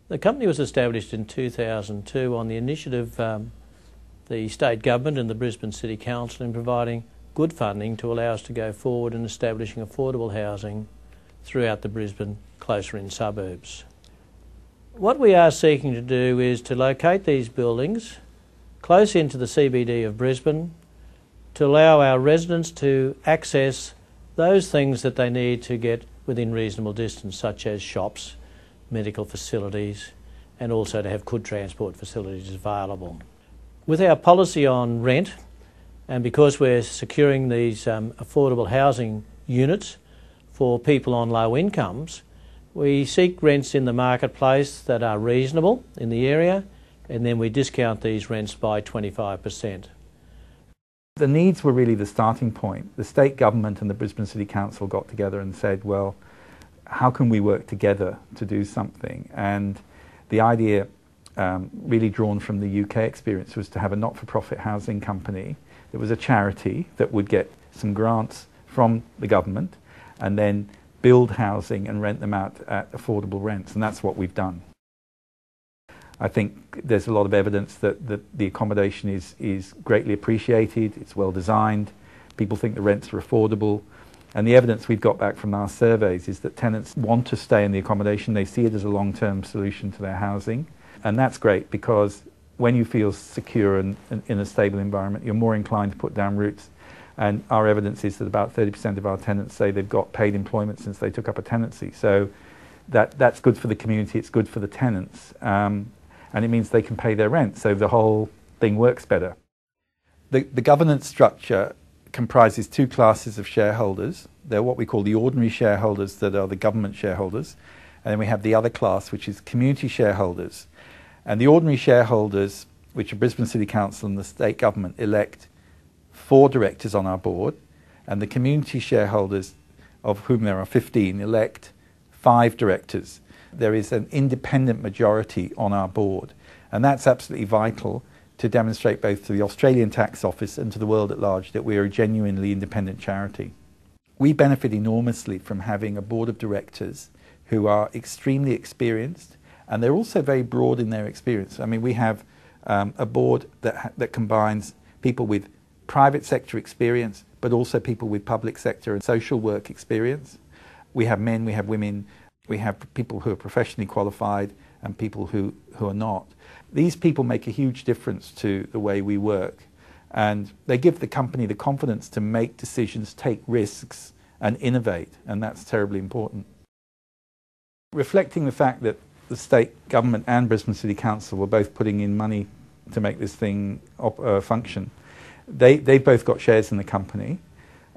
The company was established in 2002 on the initiative of the state government and the Brisbane City Council in providing good funding to allow us to go forward in establishing affordable housing throughout the Brisbane closer-in suburbs. What we are seeking to do is to locate these buildings close into the CBD of Brisbane to allow our residents to access those things that they need to get within reasonable distance, such as shops, medical facilities, and also to have good transport facilities available. With our policy on rent, and because we're securing these affordable housing units for people on low incomes, we seek rents in the marketplace that are reasonable in the area, and then we discount these rents by 25%. The needs were really the starting point. The state government and the Brisbane City Council got together and said, well, how can we work together to do something? And the idea, really drawn from the UK experience, was to have a not-for-profit housing company that was a charity that would get some grants from the government and then build housing and rent them out at affordable rents, and that's what we've done. I think there's a lot of evidence that the accommodation is greatly appreciated, it's well designed, people think the rents are affordable, and the evidence we've got back from our surveys is that tenants want to stay in the accommodation, they see it as a long-term solution to their housing, and that's great because when you feel secure and in a stable environment, you're more inclined to put down roots. And our evidence is that about 30% of our tenants say they've got paid employment since they took up a tenancy. So that's good for the community, it's good for the tenants, and it means they can pay their rent, so the whole thing works better. The governance structure comprises two classes of shareholders. They're what we call the ordinary shareholders, that are the government shareholders, and then we have the other class, which is community shareholders. And the ordinary shareholders, which are Brisbane City Council and the state government, elect 4 directors on our board, and the community shareholders, of whom there are 15, elect 5 directors. There is an independent majority on our board, and that's absolutely vital to demonstrate both to the Australian Tax Office and to the world at large that we are a genuinely independent charity. We benefit enormously from having a board of directors who are extremely experienced, and they're also very broad in their experience. I mean, we have a board that combines people with private sector experience, but also people with public sector and social work experience. We have men, we have women, we have people who are professionally qualified and people who are not. These people make a huge difference to the way we work, and they give the company the confidence to make decisions, take risks and innovate, and that's terribly important. Reflecting the fact that the state government and Brisbane City Council were both putting in money to make this thing function, they've both got shares in the company,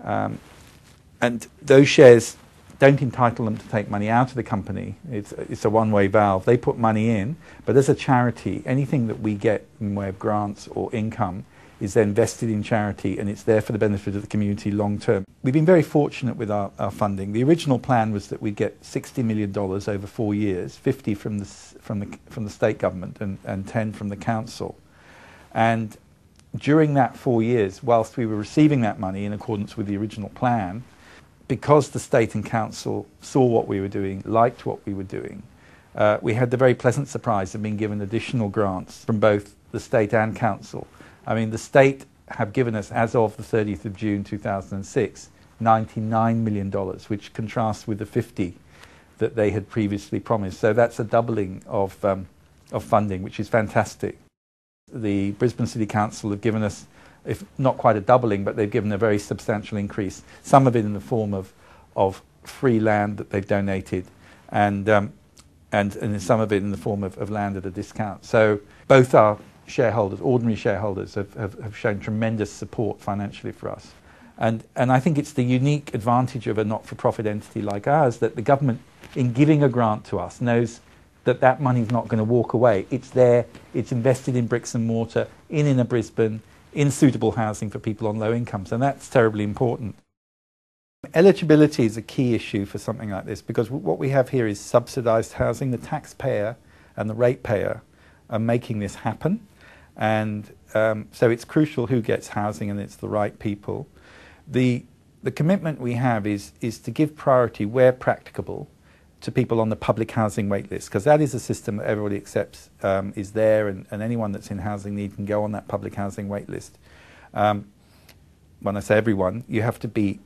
and those shares don't entitle them to take money out of the company. It's a one-way valve. They put money in, but as a charity, anything that we get in way of grants or income is then vested in charity, and it's there for the benefit of the community long term. We've been very fortunate with our funding. The original plan was that we'd get $60 million over 4 years, 50 from the state government and 10 from the council. And during that 4 years, whilst we were receiving that money in accordance with the original plan, because the state and council saw what we were doing, liked what we were doing, we had the very pleasant surprise of being given additional grants from both the state and council. I mean, the state have given us, as of the 30th of June 2006, $99 million, which contrasts with the 50 that they had previously promised. So that's a doubling of funding, which is fantastic. The Brisbane City Council have given us, if not quite a doubling, but they've given a very substantial increase, some of it in the form of free land that they've donated, and some of it in the form of land at a discount. So both our shareholders, ordinary shareholders, have shown tremendous support financially for us. And I think it's the unique advantage of a not-for-profit entity like ours that the government, in giving a grant to us, knows that that money's not going to walk away. It's there, it's invested in bricks and mortar, in inner Brisbane, in suitable housing for people on low incomes, and that's terribly important. Eligibility is a key issue for something like this, because what we have here is subsidised housing. The taxpayer and the ratepayer are making this happen, and so it's crucial who gets housing, and it's the right people. The commitment we have is to give priority where practicable to people on the public housing wait list, because that is a system that everybody accepts is there, and anyone that's in housing need can go on that public housing wait list. When I say everyone, you have to be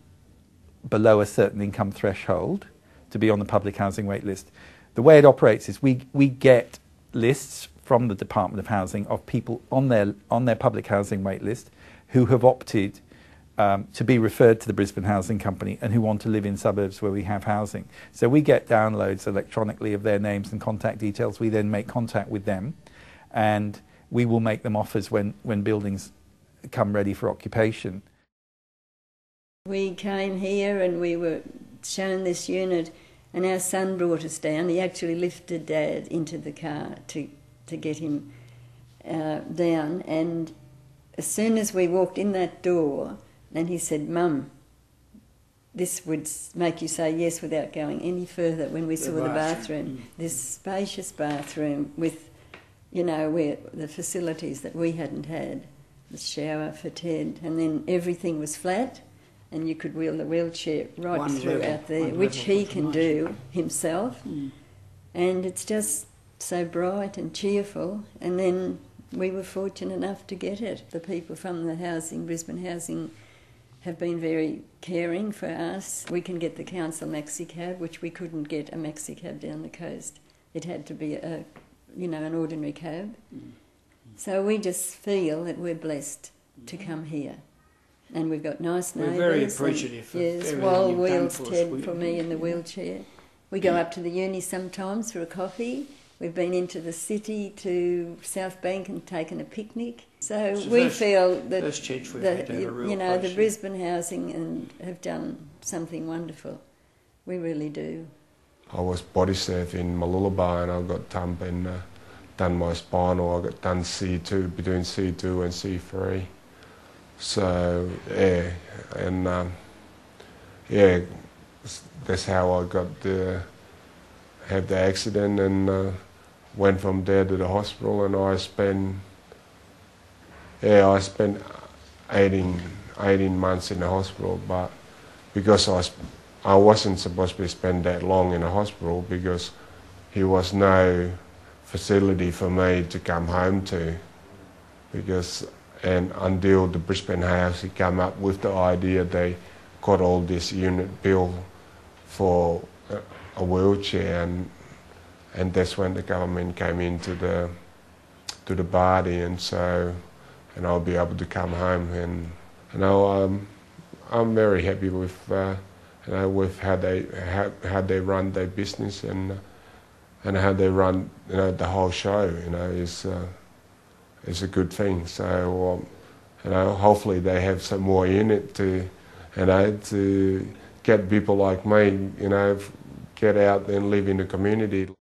below a certain income threshold to be on the public housing wait list. The way it operates is we get lists from the Department of Housing of people on their public housing wait list who have opted to be referred to the Brisbane Housing Company and who want to live in suburbs where we have housing. So we get downloads electronically of their names and contact details. We then make contact with them, and we will make them offers when buildings come ready for occupation. We came here and we were shown this unit, and our son brought us down. He actually lifted Dad into the car to get him down, and as soon as we walked in that door, and he said, "Mum, this would make you say yes without going any further," when we saw the bathroom. This spacious bathroom with, you know, where the facilities that we hadn't had, the shower for Ted, and then everything was flat, and you could wheel the wheelchair right through out there, which he can do himself. And it's just so bright and cheerful. And then we were fortunate enough to get it. The people from the housing, Brisbane Housing, have been very caring for us. We can get the council maxi cab, which we couldn't get a maxi cab down the coast. It had to be an ordinary cab. So we just feel that we're blessed to come here. And we've got nice neighbours. We're very appreciative of everything Wall you've wheels done Ted for me in the wheelchair. We go up to the uni sometimes for a coffee. We've been into the city to South Bank and taken a picnic. So we feel that the Brisbane Housing have done something wonderful. We really do. I was body surfing in Mooloolaba and I got done my spinal. I got done C2, between C2 and C3. So yeah, and that's how I got to have the accident, and went from there to the hospital, and I spent 18 months in the hospital, but because I wasn't supposed to spend that long in the hospital, because there was no facility for me to come home to, and until the Brisbane Housing came up with the idea, they got all this unit built for a wheelchair, and that's when the government came into the party, and I'll be able to come home, and I'm very happy with with how they run their business, and how they run the whole show. Is a good thing. So hopefully they have some more in it to get people like me get out and live in the community.